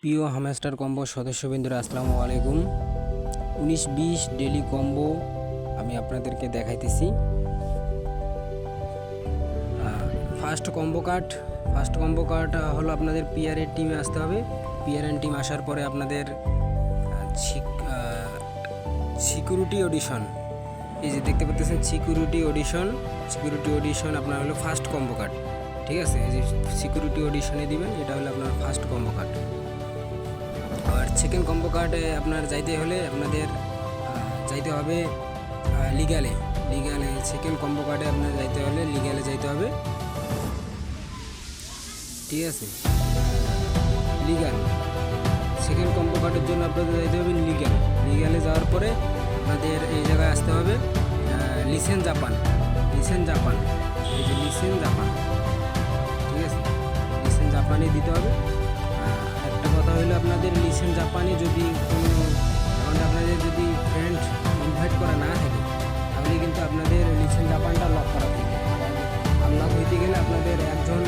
প্রিয় hamster combo সদস্যবৃন্দরা আসসালামু আলাইকুম। 19-20 ডেলি কম্বো আমি আপনাদেরকে দেখাইতেছি। ফার্স্ট কম্বো কার্ড হলো আপনাদের পিআরের টিমে আসতে হবে। পিআরএন টিম আসার পরে আপনাদের সিকিউরিটি অডিশন, এই যে দেখতে পাচ্ছেন সিকিউরিটি অডিশন আপনার হলো ফার্স্ট কম্বো কার্ড। ঠিক আছে, এই যে সিকিউরিটি অডিশনে দিবেন, এটা হলো আপনার ফার্স্ট কম্বো কার্ড। আর সেকেন্ড কম্বো কার্ডে আপনার যাইতে হলে আপনাদের যাইতে হবে লিগ্যালে। সেকেন্ড কম্বো কার্ডে আপনার যাইতে হলে লিগ্যালে যাইতে হবে। ঠিক আছে, লিগ্যাল সেকেন্ড কম্বো কার্ডের জন্য আপনাদের যাইতে হবে লিগ্যালে যাওয়ার পরে আপনাদের এই জায়গায় আসতে হবে লিসেন জাপান, এই যে লিসেন জাপান। ঠিক আছে, লিসেন জাপানে দিতে হবে। একটা কথা হলো আপনাদের লিসেন জাপানে যদি কোনো আপনাদের যদি ফ্রেন্ড ইনভাইট করা না থাকে তাহলে কিন্তু আপনাদের লিসেন জাপানটা লক করা থাকে। আনলক হইতে গেলে আপনাদের একজন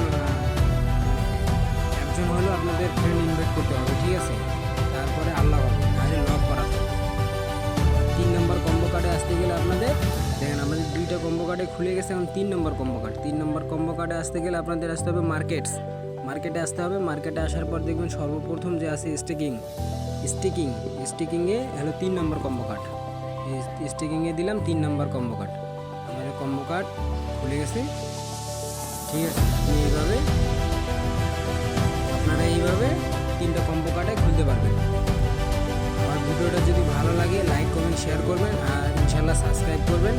হলো আপনাদের ফ্রেন্ড ইনভাইট করতে হবে। ঠিক আছে, তারপরে আনলক হবে, তাহলে লক করা থাকে। 3 নম্বর কম্বো কার্ডে আসতে গেলে আপনাদের দেখেন আমাদের 2টা কম্বো কার্ডে খুলে গেছে। এখন 3 নম্বর কম্বো কার্ডে আসতে গেলে আপনাদের আসতে হবে মার্কেটে আসতে হবে। মার্কেটে আসার পর দেখবেন সর্বপ্রথম যে আছে স্টিকিংয়ে হলো 3 নম্বর কম্বো কার্ড। স্টিকিংয়ে দিলাম 3 নম্বর কম্বো কার্ড। আমাদের কম্বো কার্ড খুলে গেছে। ঠিক আছে, আপনারা এইভাবে 3টা কম্বো কার্ডে খুলতে পারবেন। আমার ভিডিওটা যদি ভালো লাগে লাইক কমেন্ট শেয়ার করবেন আর ইনশাল্লাহ সাবস্ক্রাইব করবেন।